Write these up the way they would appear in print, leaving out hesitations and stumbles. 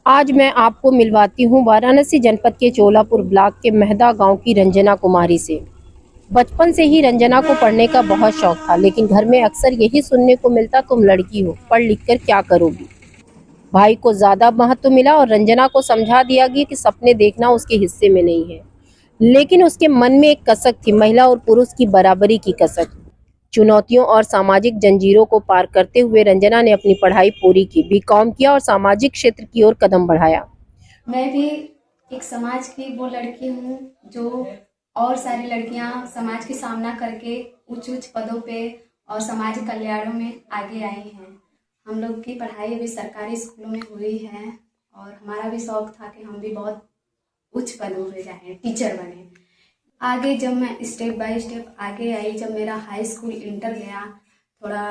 आज मैं आपको मिलवाती हूँ वाराणसी जनपद के चोलापुर ब्लॉक के मेहदा गांव की रंजना कुमारी से। बचपन से ही रंजना को पढ़ने का बहुत शौक था, लेकिन घर में अक्सर यही सुनने को मिलता, तुम लड़की हो, पढ़ लिख कर क्या करोगी। भाई को ज्यादा महत्व मिला और रंजना को समझा दिया गया कि सपने देखना उसके हिस्से में नहीं है। लेकिन उसके मन में एक कसक थी, महिला और पुरुष की बराबरी की कसक। चुनौतियों और सामाजिक जंजीरों को पार करते हुए रंजना ने अपनी पढ़ाई पूरी की, बीकॉम किया और सामाजिक क्षेत्र की ओर कदम बढ़ाया। मैं भी एक समाज की वो लड़की हूँ जो और सारी लड़कियाँ समाज की सामना करके उच्च उच्च पदों पे और सामाजिक कल्याणों में आगे आई हैं। हम लोग की पढ़ाई अभी सरकारी स्कूलों में हुई है और हमारा भी शौक था कि हम भी बहुत उच्च पदों पे जाएं, टीचर बने। आगे जब मैं स्टेप बाय स्टेप आगे आई, जब मेरा हाई स्कूल इंटर गया, थोड़ा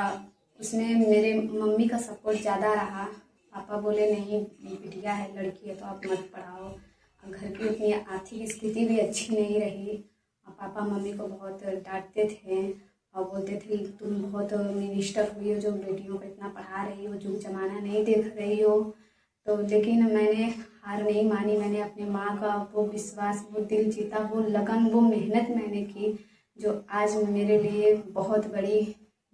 उसमें मेरे मम्मी का सपोर्ट ज़्यादा रहा। पापा बोले नहीं, बिटिया है, लड़की है तो आप मत पढ़ाओ। और घर की उतनी आर्थिक स्थिति भी अच्छी नहीं रही और पापा मम्मी को बहुत डांटते थे और बोलते थे तुम बहुत मिनिस्टर हुई हो जो बेटियों को इतना पढ़ा रही हो, जुग जमाना नहीं देख रही हो। तो लेकिन मैंने हार नहीं मानी। मैंने अपने माँ का वो विश्वास, वो दिल जीता, वो लगन, वो मेहनत मैंने की जो आज मेरे लिए बहुत बड़ी,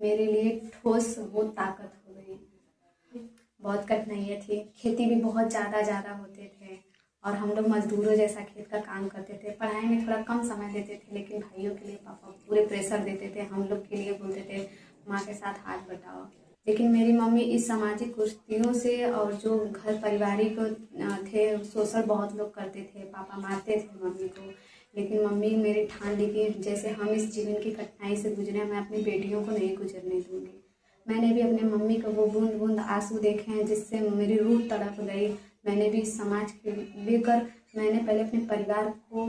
मेरे लिए ठोस वो ताकत हो गई। बहुत कठिनाइयाँ थी, खेती भी बहुत ज़्यादा होते थे और हम लोग मजदूरों जैसा खेत का काम करते थे। पढ़ाई में थोड़ा कम समय देते थे, लेकिन भाइयों के लिए पापा पूरे प्रेशर देते थे। हम लोग के लिए बोलते थे माँ के साथ हाथ बटाओ। लेकिन मेरी मम्मी इस सामाजिक कुरीतियों से और जो घर पारिवारिक थे शोषण बहुत लोग करते थे, पापा मारते थे मम्मी को, लेकिन मम्मी मेरी ठान ली कि जैसे हम इस जीवन की कठिनाई से गुजरे, मैं अपनी बेटियों को नहीं गुजरने दूंगी। मैंने भी अपने मम्मी का वो बूंद बूंद आंसू देखे हैं जिससे मेरी रूह तड़प गई। मैंने भी समाज के लेकर, मैंने पहले अपने परिवार को,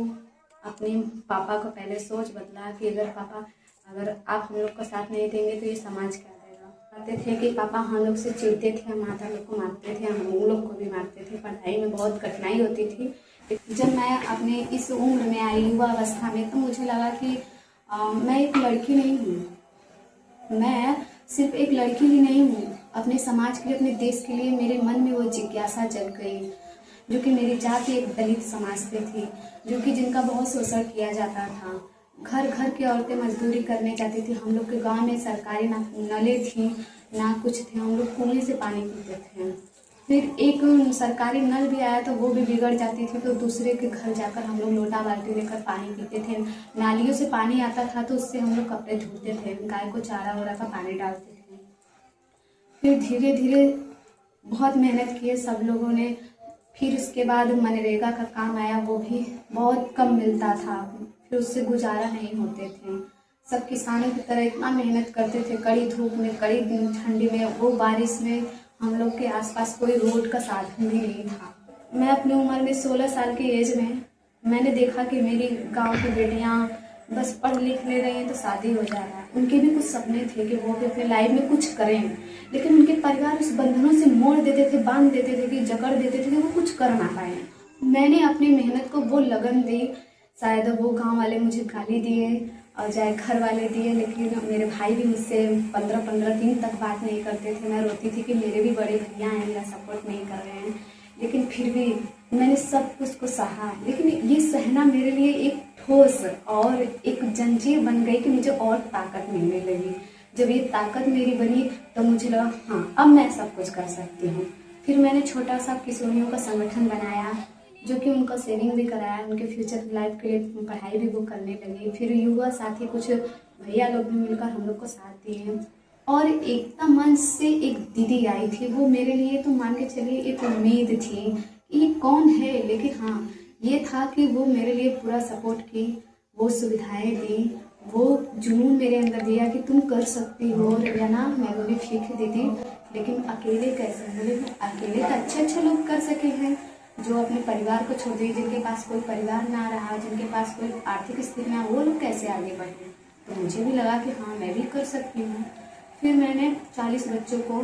अपने पापा को पहले सोच बदला कि अगर पापा, अगर आप हम लोग का साथ नहीं देंगे तो ये समाज क्या देगा। कहते थे कि पापा हम लोग से चिढ़ते थे, हम माता लोग को मारते थे, हम उन लोग को भी मारते थे। पढ़ाई में बहुत कठिनाई होती थी। जब मैं अपने इस उम्र में आई, युवा अवस्था में, तो मुझे लगा कि मैं एक लड़की नहीं हूँ, मैं सिर्फ एक लड़की ही नहीं हूँ। अपने समाज के लिए, अपने देश के लिए मेरे मन में वो जिज्ञासा जग गई। जो कि मेरी जाति एक दलित समाज से थी, जो कि जिनका बहुत शोषण किया जाता था। घर घर की औरतें मजदूरी करने जाती थी। हम लोग के गांव में सरकारी ना नलें थी ना कुछ थे, हम लोग कुएं से पानी पीते थे। फिर एक सरकारी नल भी आया तो वो भी बिगड़ जाती थी, तो दूसरे के घर जाकर हम लोग लोटा बाल्टी लेकर पानी पीते थे। नालियों से पानी आता था तो उससे हम लोग कपड़े धोते थे, गाय को चारा वारा का पानी डालते थे। फिर धीरे धीरे बहुत मेहनत किए सब लोगों ने। फिर उसके बाद मनरेगा का काम आया, वो भी बहुत कम मिलता था, फिर उससे गुजारा नहीं होते थे। सब किसानों की तरह इतना मेहनत करते थे, कड़ी धूप में, कड़ी ठंडी में, वो बारिश में। हम लोग के आसपास कोई रोड का साधन भी नहीं था। मैं अपनी उम्र में 16 साल की एज में मैंने देखा कि मेरी गांव की बेटियां बस पढ़ लिख ले रही हैं तो शादी हो जा रहा है। उनके भी कुछ सपने थे कि वो भी अपने लाइफ में कुछ करें, लेकिन उनके परिवार उस बंधनों से मोड़ देते थे, बांध देते थे, कि जकड़ देते थे कि वो कुछ कर ना पाए। मैंने अपनी मेहनत को वो लगन दी। शायद वो गांव वाले मुझे गाली दिए और चाहे घर वाले दिए, लेकिन मेरे भाई भी मुझसे 15-15 दिन तक बात नहीं करते थे। मैं रोती थी कि मेरे भी बड़े भैया हैं, मेरा सपोर्ट नहीं कर रहे हैं। लेकिन फिर भी मैंने सब कुछ को सहा। लेकिन ये सहना मेरे लिए एक ठोस और एक जंजीर बन गई कि मुझे और ताकत मिलने लगी। जब ये ताकत मेरी बनी तो मुझे लगा हाँ, अब मैं सब कुछ कर सकती हूँ। फिर मैंने छोटा सा किशोरियों का संगठन बनाया, जो कि उनका सेविंग भी कराया, उनके फ्यूचर लाइफ के लिए पढ़ाई भी वो करने लगी। फिर युवा साथी कुछ भैया लोग भी मिलकर हम लोग को साथ दिए। और एकता मंच से एक दीदी आई थी, वो मेरे लिए तो मान के चलिए एक उम्मीद थी। ये कौन है, लेकिन हाँ ये था कि वो मेरे लिए पूरा सपोर्ट की, वो सुविधाएं दी, वो जुनून मेरे अंदर दिया कि तुम कर सकती हो रंजना। मैं बोली ठीक है दीदी, लेकिन अकेले कैसे। बोले अकेले तो अच्छे लोग कर सके हैं, जो अपने परिवार को छोड़ दिए, जिनके पास कोई परिवार ना रहा, जिनके पास कोई आर्थिक स्थिति ना, वो लोग कैसे आगे बढ़े। तो मुझे भी लगा कि हाँ मैं भी कर सकती हूँ। फिर मैंने 40 बच्चों को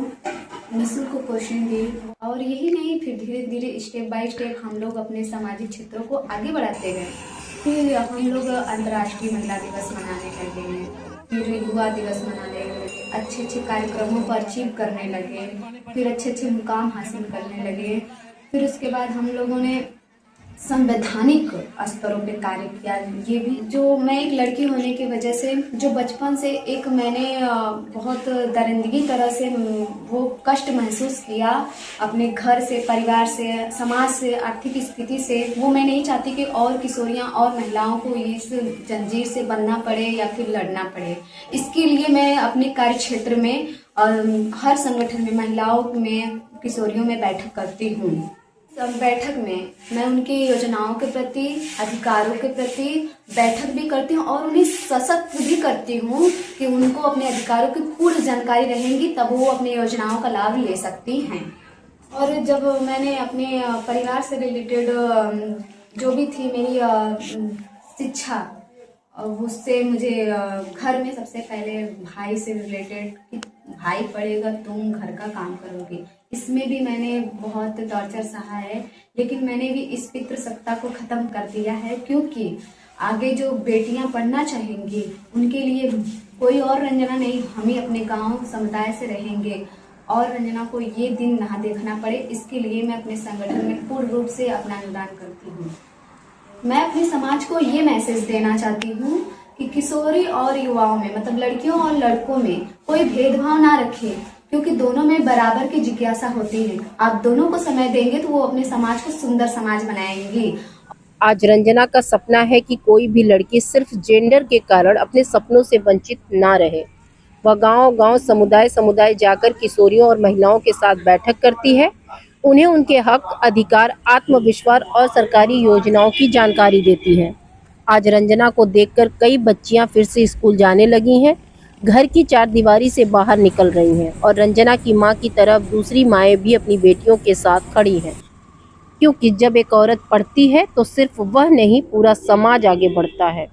निःशुल्क कोचिंग दी और यही नहीं, फिर धीरे धीरे स्टेप बाय स्टेप हम लोग अपने सामाजिक क्षेत्रों को आगे बढ़ाते गए। फिर हम लोग अंतर्राष्ट्रीय महिला दिवस मनाने लगे, फिर युवा दिवस मनाने लगे, अच्छे कार्यक्रमों को अचीव करने लगे, फिर अच्छे मुकाम हासिल करने लगे। फिर उसके बाद हम लोगों ने संवैधानिक स्तरों पे कार्य किया। ये भी जो मैं एक लड़की होने की वजह से जो बचपन से एक मैंने बहुत दरिंदगी तरह से वो कष्ट महसूस किया अपने घर से, परिवार से, समाज से, आर्थिक स्थिति से, वो मैं नहीं चाहती कि और किशोरियां और महिलाओं को इस जंजीर से बंधना पड़े या फिर लड़ना पड़े। इसके लिए मैं अपने कार्य क्षेत्र में हर संगठन में महिलाओं में, किशोरियों में बैठक करती हूँ। सब बैठक में मैं उनकी योजनाओं के प्रति, अधिकारों के प्रति बैठक भी करती हूँ और उन्हें सशक्त भी करती हूँ कि उनको अपने अधिकारों की पूर्ण जानकारी रहेंगी, तब वो अपनी योजनाओं का लाभ ले सकती हैं। और जब मैंने अपने परिवार से रिलेटेड जो भी थी मेरी शिक्षा, उससे मुझे घर में सबसे पहले भाई से रिलेटेड कि भाई पढ़ेगा तुम घर का काम करोगे, इसमें भी मैंने बहुत टॉर्चर सहा है, लेकिन मैंने भी इस पितृसत्ता को ख़त्म कर दिया है, क्योंकि आगे जो बेटियां पढ़ना चाहेंगी उनके लिए कोई और रंजना नहीं, हम ही अपने गांव समुदाय से रहेंगे और रंजना को ये दिन ना देखना पड़े, इसके लिए मैं अपने संगठन में पूर्ण रूप से अपना अनुदान करती हूँ। मैं अपने समाज को ये मैसेज देना चाहती हूँ कि किशोरी और युवाओं में, मतलब लड़कियों और लड़कों में कोई भेदभाव ना रखें, क्योंकि दोनों में बराबर की जिज्ञासा होती है। आप दोनों को समय देंगे तो वो अपने समाज को सुंदर समाज बनाएंगी। आज रंजना का सपना है कि कोई भी लड़की सिर्फ जेंडर के कारण अपने सपनों से वंचित ना रहे। वह गांव-गांव, समुदाय-समुदाय जाकर किशोरियों और महिलाओं के साथ बैठक करती है, उन्हें उनके हक, अधिकार, आत्मविश्वास और सरकारी योजनाओं की जानकारी देती है। आज रंजना को देखकर कई बच्चियां फिर से स्कूल जाने लगी हैं, घर की चारदीवारी से बाहर निकल रही हैं और रंजना की मां की तरह दूसरी माएँ भी अपनी बेटियों के साथ खड़ी हैं, क्योंकि जब एक औरत पढ़ती है तो सिर्फ वह नहीं, पूरा समाज आगे बढ़ता है।